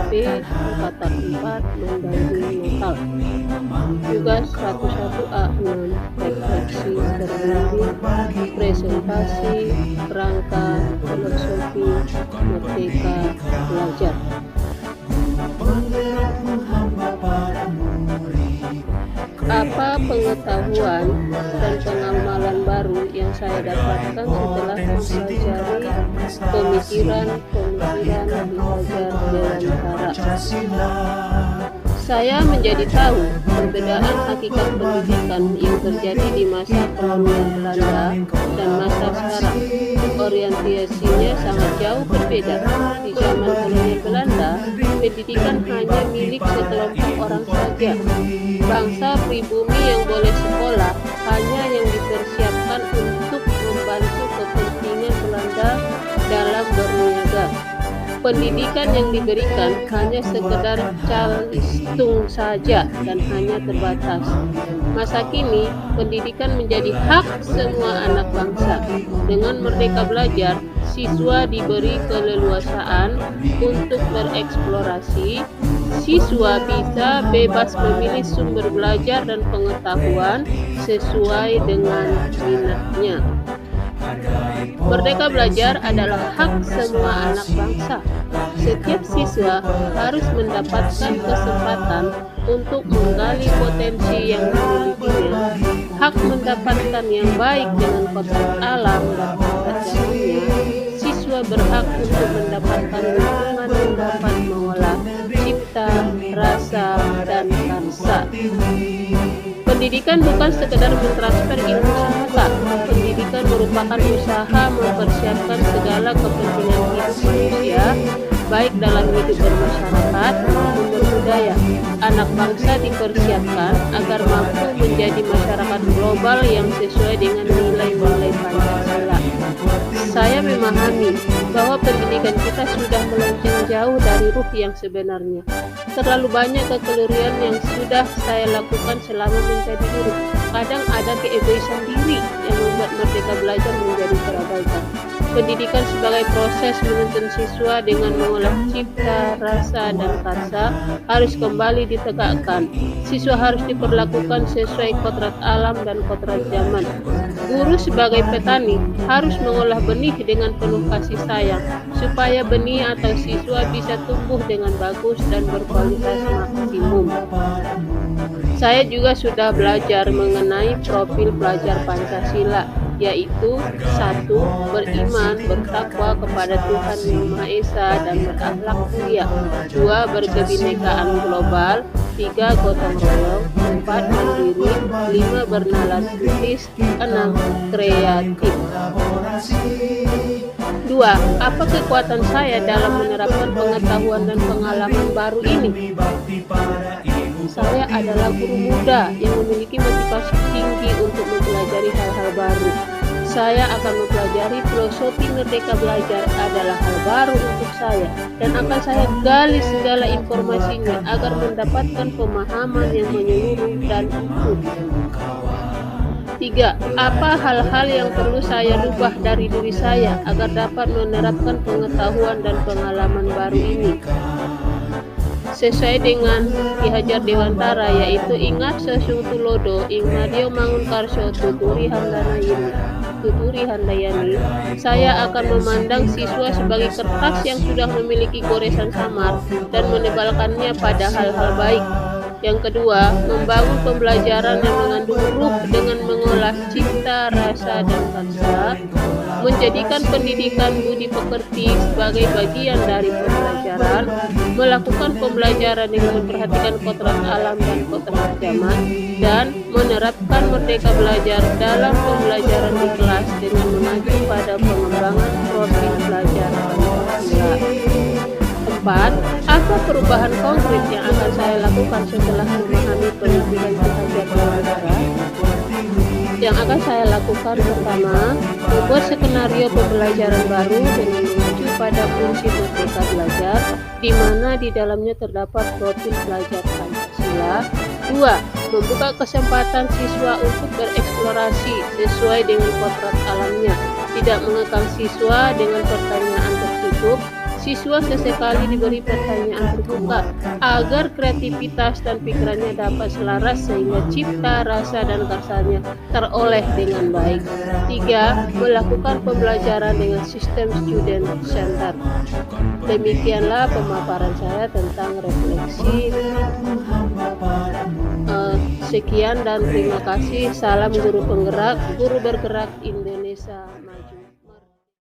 SMP Angkatan 4 Mandailing Natal. Tugas 101A6 Refleksi Terbimbing Presentasi Kerangka Filosofi Merdeka Belajar. Apa pengetahuan dan pengamalan baru yang saya dapatkan setelah mempelajari pemikiran di Fajar Dewantara? Saya menjadi tahu perbedaan hakikat pendidikan yang terjadi di masa kolonial Belanda dan masa sekarang. Orientasinya sangat jauh berbeda. Di zaman kolonial Belanda, pendidikan hanya milik sekelompok orang saja. Bangsa pribumi yang boleh sekolah hanya yang dipersiapkan untuk membantu kepentingan Belanda dalam berniaga. Pendidikan yang diberikan hanya sekedar calistung saja dan hanya terbatas. Masa kini, pendidikan menjadi hak semua anak bangsa. Dengan Merdeka Belajar, siswa diberi keleluasaan untuk bereksplorasi. Siswa bisa bebas memilih sumber belajar dan pengetahuan sesuai dengan minatnya. Merdeka Belajar adalah hak semua anak bangsa. Setiap siswa harus mendapatkan kesempatan untuk menggali potensi yang dimilikinya. Hak mendapatkan yang baik dengan kodrat alam dan kodrat zamannya. Siswa berhak untuk mendapatkan lingkungan yang dapat mengolah cipta, rasa, dan karsa. Pendidikan bukan sekedar mentransfer ilmu semata. Pendidikan merupakan usaha mempersiapkan segala kepentingan hidup manusia, baik dalam hidup bermasyarakat maupun berbudaya. Anak bangsa dipersiapkan agar mampu menjadi masyarakat global yang sesuai dengan nilai-nilai Pancasila. Saya memahami bahwa pendidikan kita sudah melenceng jauh dari ruh yang sebenarnya. Terlalu banyak kekeliruan yang sudah saya lakukan selama menjadi guru. Kadang ada keegoisan diri yang membuat Merdeka Belajar menjadi terabaikan. Pendidikan sebagai proses menuntun siswa dengan mengolah cipta, rasa, dan karsa harus kembali ditegakkan. Siswa harus diperlakukan sesuai kodrat alam dan kodrat zaman. Guru sebagai petani harus mengolah benih dengan penuh kasih sayang, supaya benih atau siswa bisa tumbuh dengan bagus dan berkualitas maksimum. Saya juga sudah belajar mengenai profil pelajar Pancasila, yaitu 1. Beriman, bertakwa kepada Tuhan Yang Maha Esa dan berakhlak mulia. 2. Berkebinekaan global. 3. Gotong royong. 4. Mandiri. 5. Bernalar kritis. 6. Kreatif. 2. Apa kekuatan saya dalam menerapkan pengetahuan dan pengalaman baru ini? Saya adalah guru muda yang memiliki motivasi tinggi untuk mempelajari hal-hal baru. Saya akan mempelajari filosofi Merdeka Belajar adalah hal baru untuk saya, dan akan saya gali segala informasinya agar mendapatkan pemahaman yang menyeluruh dan utuh. 3. Apa hal-hal yang perlu saya rubah dari diri saya agar dapat menerapkan pengetahuan dan pengalaman baru ini sesuai dengan Ki Hajar Dewantara, yaitu ingat sesung tulodo ing madya mangun karsya tuturi handayani. Saya akan memandang siswa sebagai kertas yang sudah memiliki goresan samar dan menebalkannya pada hal-hal baik. Yang kedua, membangun pembelajaran yang mengandung ruh dengan mengolah cipta, rasa, dan karsa, menjadikan pendidikan budi pekerti sebagai bagian dari pembelajaran, melakukan pembelajaran dengan memperhatikan kodrat alam dan kodrat zaman, dan menerapkan Merdeka Belajar dalam pembelajaran di kelas dengan mengacu pada pengembangan profil pelajar Pancasila. 4. Apa perubahan konkret yang akan saya lakukan setelah memahami pendidikan Ki Hajar Dewantara? Yang akan saya lakukan pertama, membuat skenario pembelajaran baru dengan mengacu pada prinsip Merdeka Belajar, di mana di dalamnya terdapat profil pelajar Pancasila. 2. Membuka kesempatan siswa untuk bereksplorasi sesuai dengan kodrat alamnya, tidak mengekang siswa dengan pertanyaan tertutup. Siswa sesekali diberi pertanyaan terbuka agar kreativitas dan pikirannya dapat selaras sehingga cipta, rasa, dan karsanya teroleh dengan baik. 3. Melakukan pembelajaran dengan sistem student center. Demikianlah pemaparan saya tentang refleksi. Sekian dan terima kasih. Salam guru penggerak, guru bergerak Indonesia.